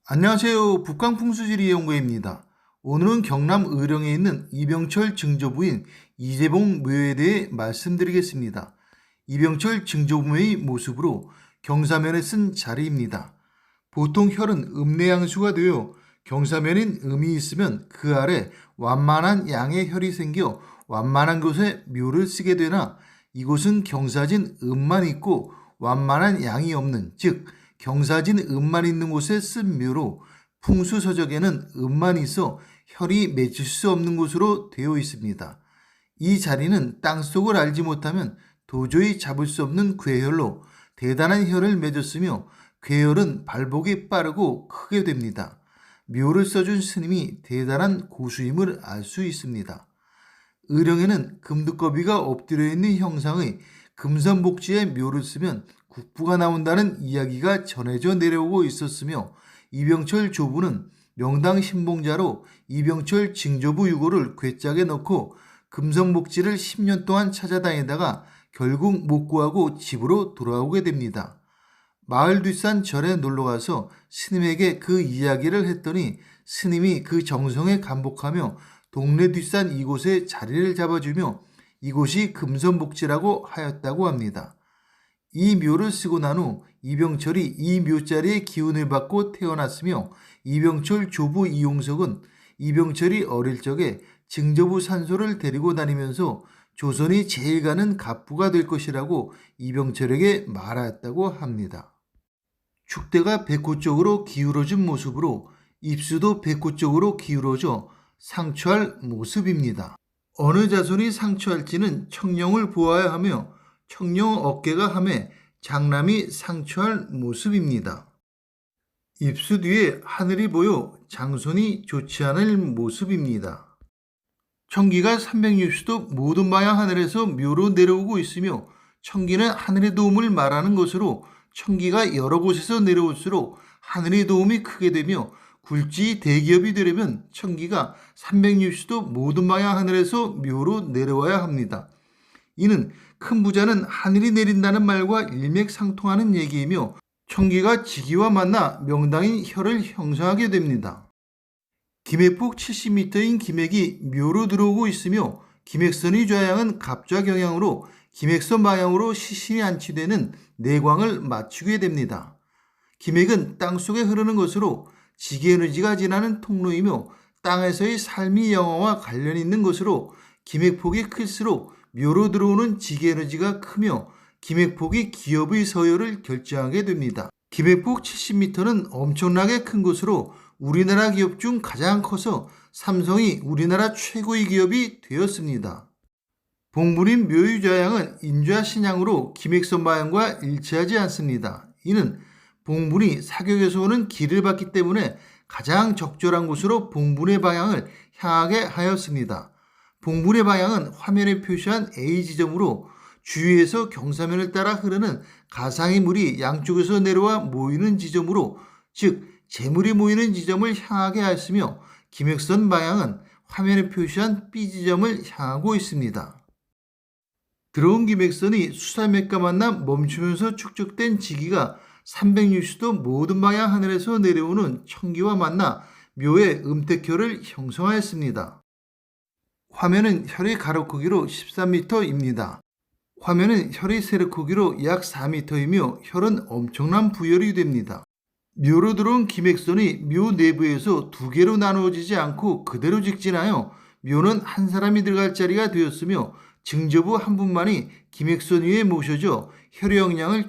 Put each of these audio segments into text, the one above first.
안녕하세요. 북광풍수지리연구회입니다. 오늘은 경남 의령에 있는 이병철 증조부인 이재봉 묘에 대해 말씀드리겠습니다. 이병철 증조부의 모습으로 경사면에 쓴 자리입니다. 보통 혈은 음내양수가 되어 경사면인 음이 있으면 그 아래 완만한 양의 혈이 생겨 완만한 곳에 묘를 쓰게 되나 이곳은 경사진 음만 있고 완만한 양이 없는, 즉 경사진 음만 있는 곳에 쓴 묘로 풍수서적에는 음만 있어 혈이 맺힐 수 없는 곳으로 되어 있습니다. 이 자리는 땅속을 알지 못하면 도저히 잡을 수 없는 괴혈로 대단한 혈을 맺었으며 괴혈은 발복이 빠르고 크게 됩니다. 묘를 써준 스님이 대단한 고수임을 알 수 있습니다. 의령에는 금두꺼비가 엎드려 있는 형상의 금선복지의 묘를 쓰면 국부가 나온다는 이야기가 전해져 내려오고 있었으며 이병철 조부는 명당 신봉자로 이병철 징조부 유고를 괴짝에 넣고 금선복지를 10년 동안 찾아다니다가 결국 못 구하고 집으로 돌아오게 됩니다. 마을 뒷산 절에 놀러가서 스님에게 그 이야기를 했더니 스님이 그 정성에 감복하며 동네 뒷산 이곳에 자리를 잡아주며 이곳이 금선복지라고 하였다고 합니다. 이 묘를 쓰고 난 후 이병철이 이 묘자리의 기운을 받고 태어났으며 이병철 조부 이용석은 이병철이 어릴 적에 증조부 산소를 데리고 다니면서 조선이 제일 가는 갑부가 될 것이라고 이병철에게 말하였다고 합니다. 축대가 백호 쪽으로 기울어진 모습으로 입수도 백호 쪽으로 기울어져 상추할 모습입니다. 어느 자손이 상추할지는 청룡을 보아야 하며 청룡 어깨가 함에 장남이 상추할 모습입니다. 입수 뒤에 하늘이 보여 장손이 좋지 않을 모습입니다. 청기가 360도 모든 방향 하늘에서 묘로 내려오고 있으며 청기는 하늘의 도움을 말하는 것으로 청기가 여러 곳에서 내려올수록 하늘의 도움이 크게 되며 굴지 대기업이 되려면 청기가 360도 모든 방향 하늘에서 묘로 내려와야 합니다. 이는 큰 부자는 하늘이 내린다는 말과 일맥상통하는 얘기이며 청기가 지기와 만나 명당인 혈을 형성하게 됩니다. 김해폭 70m인 김핵이 묘로 들어오고 있으며 김핵선의 좌양은 갑좌 경향으로 김핵선 방향으로 시신이 안치되는 내광을 맞추게 됩니다. 김핵은 땅속에 흐르는 것으로 지게에너지가 지나는 통로이며 땅에서의 삶의 영화와 관련이 있는 것으로 김핵폭이 클수록 묘로 들어오는 지게에너지가 크며 김핵폭이 기업의 서열을 결정하게 됩니다. 김핵폭 70m는 엄청나게 큰 것으로 우리나라 기업 중 가장 커서 삼성이 우리나라 최고의 기업이 되었습니다. 봉분인 묘의 좌양은 인좌 신양으로 김핵선 방향과 일치하지 않습니다. 이는 봉분이 사격에서 오는 기를 받기 때문에 가장 적절한 곳으로 봉분의 방향을 향하게 하였습니다. 봉분의 방향은 화면에 표시한 A 지점으로 주위에서 경사면을 따라 흐르는 가상의 물이 양쪽에서 내려와 모이는 지점으로, 즉 재물이 모이는 지점을 향하게 하였으며 김핵선 방향은 화면에 표시한 B 지점을 향하고 있습니다. 들어온 김핵선이 수산맥과 만나 멈추면서 축적된 지기가 360도 모든 방향 하늘에서 내려오는 청기와 만나 묘의 음택혈을 형성하였습니다. 화면은 혈의 가로 크기로 13m입니다. 화면은 혈의 세로 크기로 약 4m이며 혈은 엄청난 부혈이 됩니다. 묘로 들어온 김핵선이 묘 내부에서 두 개로 나누어지지 않고 그대로 직진하여 묘는 한 사람이 들어갈 자리가 되었으며 증조부 한 분만이 김핵선 위에 모셔져 혈의 영향을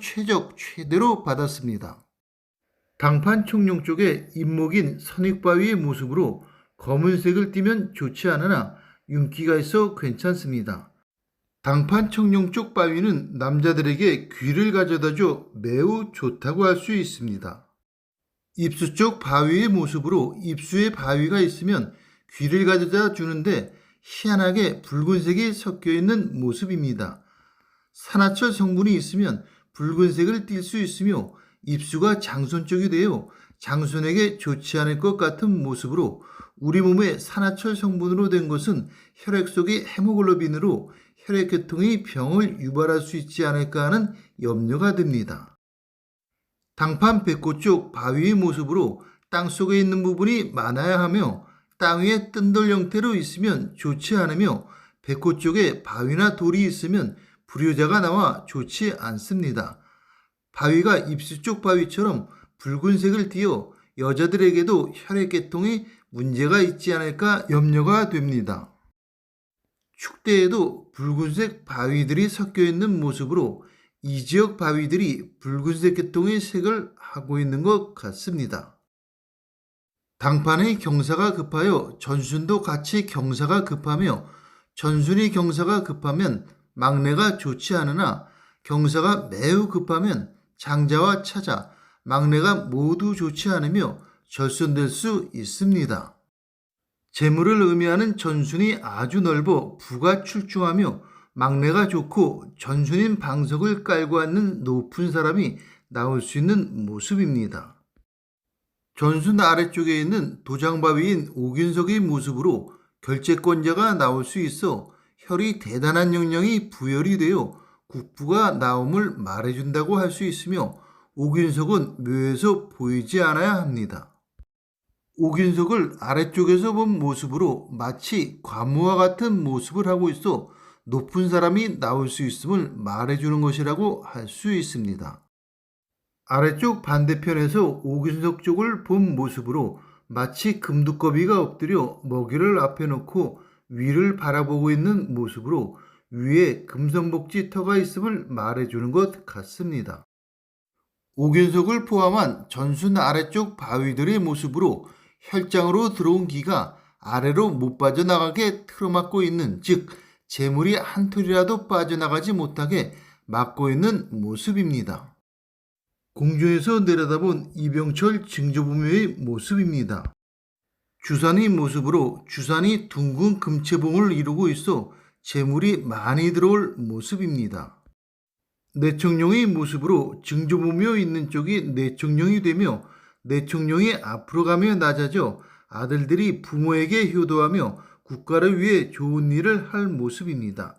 최대로 받았습니다. 당판 청룡 쪽에 임목인 선익바위의 모습으로 검은색을 띠면 좋지 않으나 윤기가 있어 괜찮습니다. 당판 청룡 쪽 바위는 남자들에게 귀를 가져다줘 매우 좋다고 할 수 있습니다. 입수 쪽 바위의 모습으로 입수에 바위가 있으면 귀를 가져다 주는데 희한하게 붉은색이 섞여 있는 모습입니다. 산화철 성분이 있으면 붉은색을 띨 수 있으며 입수가 장손 쪽이 되어 장손에게 좋지 않을 것 같은 모습으로 우리 몸의 산화철 성분으로 된 것은 혈액 속의 헤모글로빈으로 혈액계통의 병을 유발할 수 있지 않을까 하는 염려가 듭니다. 당판 백호 쪽 바위의 모습으로 땅속에 있는 부분이 많아야 하며 땅 위에 뜬돌 형태로 있으면 좋지 않으며 백호 쪽에 바위나 돌이 있으면 불효자가 나와 좋지 않습니다. 바위가 입술 쪽 바위처럼 붉은색을 띠어 여자들에게도 혈액계통에 문제가 있지 않을까 염려가 됩니다. 축대에도 붉은색 바위들이 섞여 있는 모습으로 이 지역 바위들이 붉은색 계통의 색을 하고 있는 것 같습니다. 당판의 경사가 급하여 전순도 같이 경사가 급하며 전순이 경사가 급하면 막내가 좋지 않으나 경사가 매우 급하면 장자와 차자, 막내가 모두 좋지 않으며 절손될 수 있습니다. 재물을 의미하는 전순이 아주 넓어 부가 출중하며 막내가 좋고 전순인 방석을 깔고 앉는 높은 사람이 나올 수 있는 모습입니다. 전순 아래쪽에 있는 도장바위인 오균석의 모습으로 결재권자가 나올 수 있어 혈이 대단한 영령이 부혈이 되어 국부가 나옴을 말해준다고 할 수 있으며 오균석은 묘에서 보이지 않아야 합니다. 오균석을 아래쪽에서 본 모습으로 마치 관무와 같은 모습을 하고 있어 높은 사람이 나올 수 있음을 말해주는 것이라고 할 수 있습니다. 아래쪽 반대편에서 오균석 쪽을 본 모습으로 마치 금두꺼비가 엎드려 먹이를 앞에 놓고 위를 바라보고 있는 모습으로 위에 금선복지 터가 있음을 말해주는 것 같습니다. 오균석을 포함한 전순 아래쪽 바위들의 모습으로 혈장으로 들어온 기가 아래로 못 빠져나가게 틀어막고 있는, 즉 재물이 한 톨이라도 빠져나가지 못하게 막고 있는 모습입니다. 공중에서 내려다본 이병철 증조부묘의 모습입니다. 주산의 모습으로 주산이 둥근 금채봉을 이루고 있어 재물이 많이 들어올 모습입니다. 내청룡의 모습으로 증조부묘 있는 쪽이 내청룡이 되며 내청룡이 앞으로 가며 낮아져 아들들이 부모에게 효도하며 국가를 위해 좋은 일을 할 모습입니다.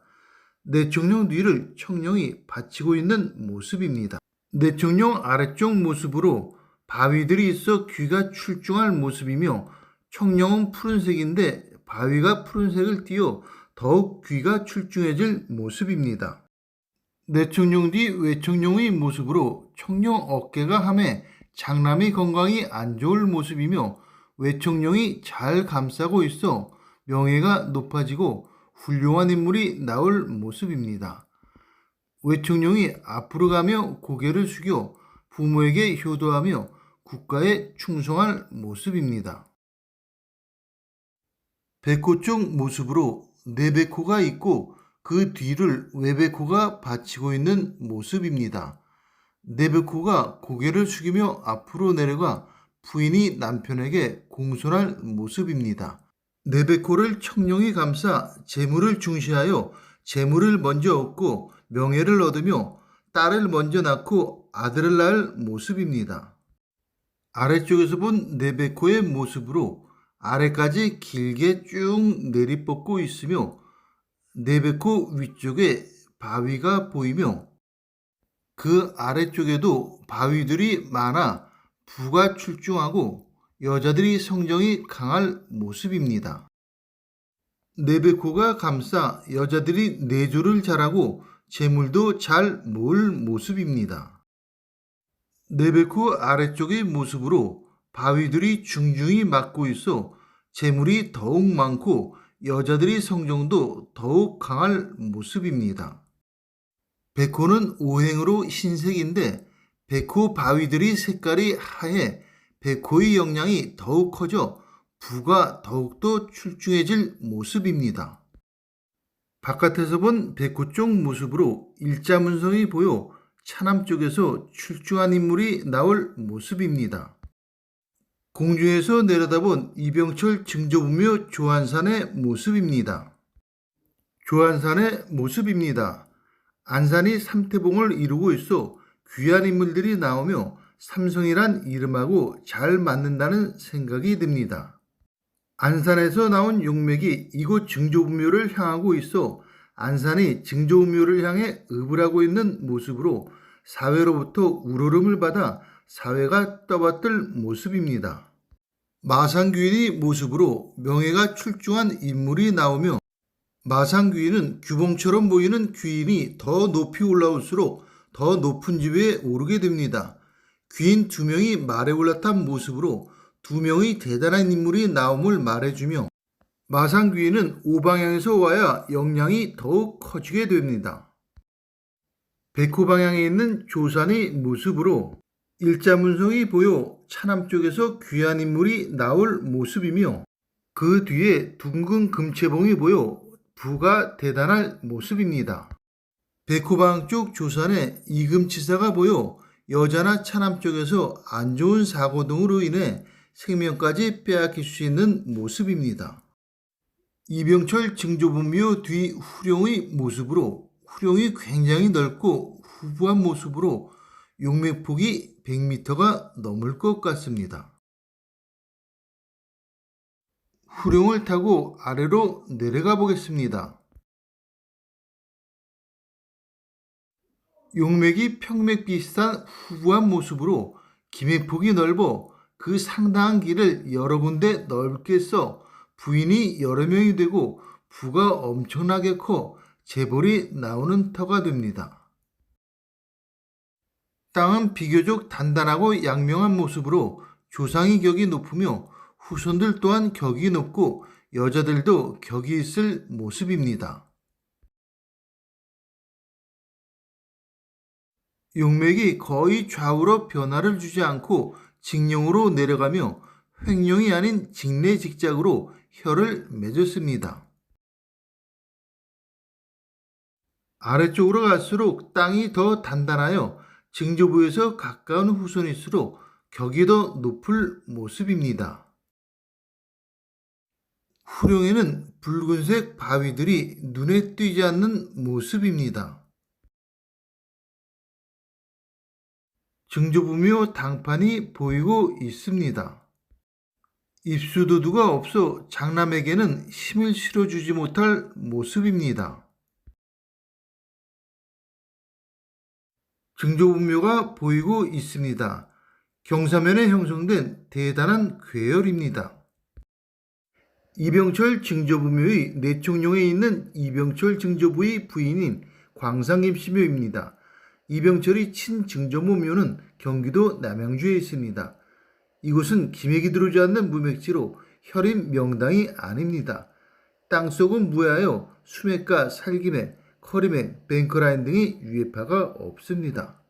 내청룡 뒤를 청룡이 받치고 있는 모습입니다. 내청룡 아래쪽 모습으로 바위들이 있어 귀가 출중할 모습이며 청룡은 푸른색인데 바위가 푸른색을 띠어 더욱 귀가 출중해질 모습입니다. 내청룡 뒤 외청룡의 모습으로 청룡 어깨가 함에 장남의 건강이 안 좋을 모습이며 외청룡이 잘 감싸고 있어 명예가 높아지고 훌륭한 인물이 나올 모습입니다. 외청룡이 앞으로 가며 고개를 숙여 부모에게 효도하며 국가에 충성할 모습입니다. 백호 쪽 모습으로 내백호가 있고 그 뒤를 외백호가 받치고 있는 모습입니다. 내백호가 고개를 숙이며 앞으로 내려가 부인이 남편에게 공손할 모습입니다. 내백호를 청룡이 감싸 재물을 중시하여 재물을 먼저 얻고 명예를 얻으며 딸을 먼저 낳고 아들을 낳을 모습입니다. 아래쪽에서 본 내백호의 모습으로 아래까지 길게 쭉 내리뻗고 있으며 내백호 위쪽에 바위가 보이며 그 아래쪽에도 바위들이 많아 부가 출중하고 여자들이 성정이 강할 모습입니다. 내백호가 감싸 여자들이 내조를 잘하고 재물도 잘 모을 모습입니다. 내백호 아래쪽의 모습으로 바위들이 중중히 막고 있어 재물이 더욱 많고 여자들이 성정도 더욱 강할 모습입니다. 백호는 오행으로 흰색인데 백호 바위들이 색깔이 하얘 백호의 영향이 더욱 커져 부가 더욱더 출중해질 모습입니다. 바깥에서 본 백호 쪽 모습으로 일자문성이 보여 차남 쪽에서 출중한 인물이 나올 모습입니다. 공중에서 내려다본 이병철 증조부묘 조안산의 모습입니다. 조안산의 모습입니다. 안산이 삼태봉을 이루고 있어 귀한 인물들이 나오며 삼성이란 이름하고 잘 맞는다는 생각이 듭니다. 안산에서 나온 용맥이 이곳 증조부묘를 향하고 있어 안산이 증조부묘를 향해 읍을 하고 있는 모습으로 사회로부터 우러름을 받아 사회가 떠받들 모습입니다. 마상귀인의 모습으로 명예가 출중한 인물이 나오며 마상귀인은 규봉처럼 보이는 귀인이 더 높이 올라올수록 더 높은 지위에 오르게 됩니다. 귀인 두 명이 말에 올라탄 모습으로 두 명의 대단한 인물이 나옴을 말해주며 마상귀인은 오방향에서 와야 영향이 더욱 커지게 됩니다. 백호 방향에 있는 조산의 모습으로 일자문성이 보여 차남 쪽에서 귀한 인물이 나올 모습이며 그 뒤에 둥근 금채봉이 보여 부가 대단할 모습입니다. 백호방 쪽 조산에 이금치사가 보여 여자나 차남 쪽에서 안 좋은 사고 등으로 인해 생명까지 빼앗길 수 있는 모습입니다. 이병철 증조분묘 뒤 후룡의 모습으로 후룡이 굉장히 넓고 후부한 모습으로 용맥폭이 100m가 넘을 것 같습니다. 후룡을 타고 아래로 내려가 보겠습니다. 용맥이 평맥 비슷한 후부한 모습으로 기맥폭이 넓어 그 상당한 길을 여러 군데 넓게 써 부인이 여러 명이 되고 부가 엄청나게 커 재벌이 나오는 터가 됩니다. 땅은 비교적 단단하고 양명한 모습으로 조상의 격이 높으며 후손들 또한 격이 높고 여자들도 격이 있을 모습입니다. 용맥이 거의 좌우로 변화를 주지 않고 직령으로 내려가며 횡령이 아닌 직내 직작으로 혀를 맺었습니다. 아래쪽으로 갈수록 땅이 더 단단하여 증조부에서 가까운 후손일수록 격이 더 높을 모습입니다. 후룡에는 붉은색 바위들이 눈에 띄지 않는 모습입니다. 증조부묘 당판이 보이고 있습니다. 입수도두가 없어 장남에게는 힘을 실어주지 못할 모습입니다. 증조분묘가 보이고 있습니다. 경사면에 형성된 대단한 괴열입니다. 이병철 증조분묘의 내총룡에 있는 이병철 증조부의 부인인 광상김씨묘입니다. 이병철의 친증조모묘는 경기도 남양주에 있습니다. 이곳은 기맥이 들어오지 않는 무맥지로 혈인 명당이 아닙니다. 땅속은 무해하여 수맥과 살기맥, 커리맥, 뱅커라인 등의 유해파가 없습니다.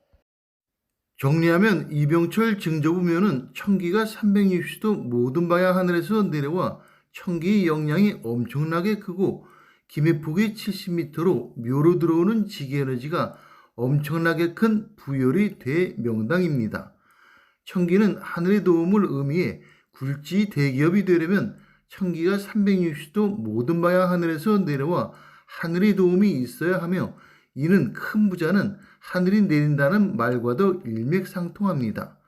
정리하면 이병철 증조부묘는 천기가 360도 모든 방향 하늘에서 내려와 천기의 영향이 엄청나게 크고 기맥폭이 70m로 묘로 들어오는 지기에너지가 엄청나게 큰 부열이 대명당입니다. 천기는 하늘의 도움을 의미해 굴지 대기업이 되려면 천기가 360도 모든 방향 하늘에서 내려와 하늘의 도움이 있어야 하며 이는 큰 부자는 하늘이 내린다는 말과도 일맥상통합니다.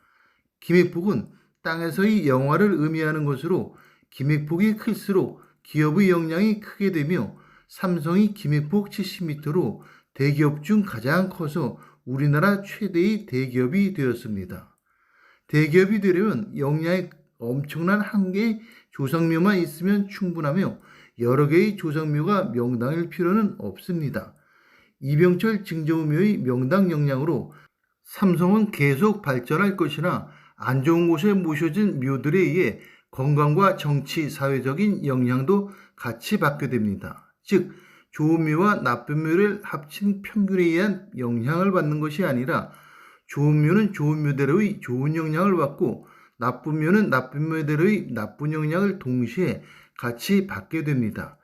기맥폭은 땅에서의 영화를 의미하는 것으로 기맥폭이 클수록 기업의 영향이 크게 되며 삼성이 기맥폭 70m로 대기업 중 가장 커서 우리나라 최대의 대기업이 되었습니다. 대기업이 되려면 영양이 엄청난 한 개의 조상묘만 있으면 충분하며 여러 개의 조상묘가 명당일 필요는 없습니다. 이병철 증조묘의 명당 영향으로 삼성은 계속 발전할 것이나 안 좋은 곳에 모셔진 묘들에 의해 건강과 정치, 사회적인 영향도 같이 받게 됩니다. 즉 좋은 묘와 나쁜 묘를 합친 평균에 의한 영향을 받는 것이 아니라 좋은 묘는 좋은 묘대로의 좋은 영향을 받고 나쁜 묘는 나쁜 묘대로의 나쁜 영향을 동시에 같이 받게 됩니다.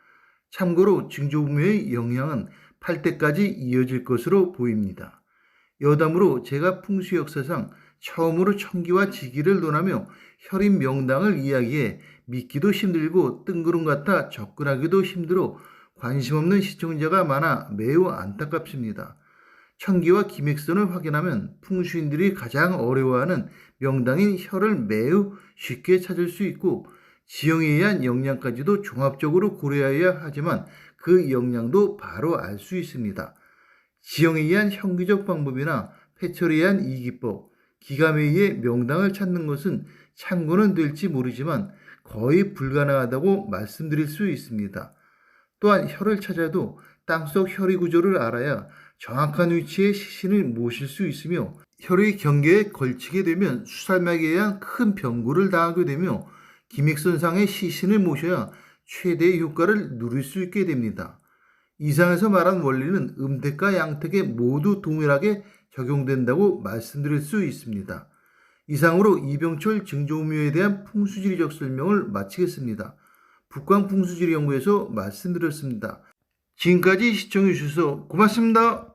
참고로 증조묘의 영향은 8대까지 이어질 것으로 보입니다. 여담으로 제가 풍수 역사상 처음으로 천기와 지기를 논하며 혈인 명당을 이야기해 믿기도 힘들고 뜬구름 같아 접근하기도 힘들어 관심 없는 시청자가 많아 매우 안타깝습니다. 천기와 기맥선을 확인하면 풍수인들이 가장 어려워하는 명당인 혈을 매우 쉽게 찾을 수 있고 지형에 의한 영향까지도 종합적으로 고려해야 하지만 그 영향도 바로 알 수 있습니다. 지형에 의한 형기적 방법이나 패철에 의한 이기법, 기감에 의해 명당을 찾는 것은 참고는 될지 모르지만 거의 불가능하다고 말씀드릴 수 있습니다. 또한 혀를 찾아도 땅속 혈의 구조를 알아야 정확한 위치에 시신을 모실 수 있으며 혈의 경계에 걸치게 되면 수살막에 의한 큰 병고를 당하게 되며 기맥손상의 시신을 모셔야 최대의 효과를 누릴 수 있게 됩니다. 이상에서 말한 원리는 음택과 양택에 모두 동일하게 적용된다고 말씀드릴 수 있습니다. 이상으로 이병철 증조묘에 대한 풍수지리적 설명을 마치겠습니다. 북광풍수지리연구에서 말씀드렸습니다. 지금까지 시청해 주셔서 고맙습니다.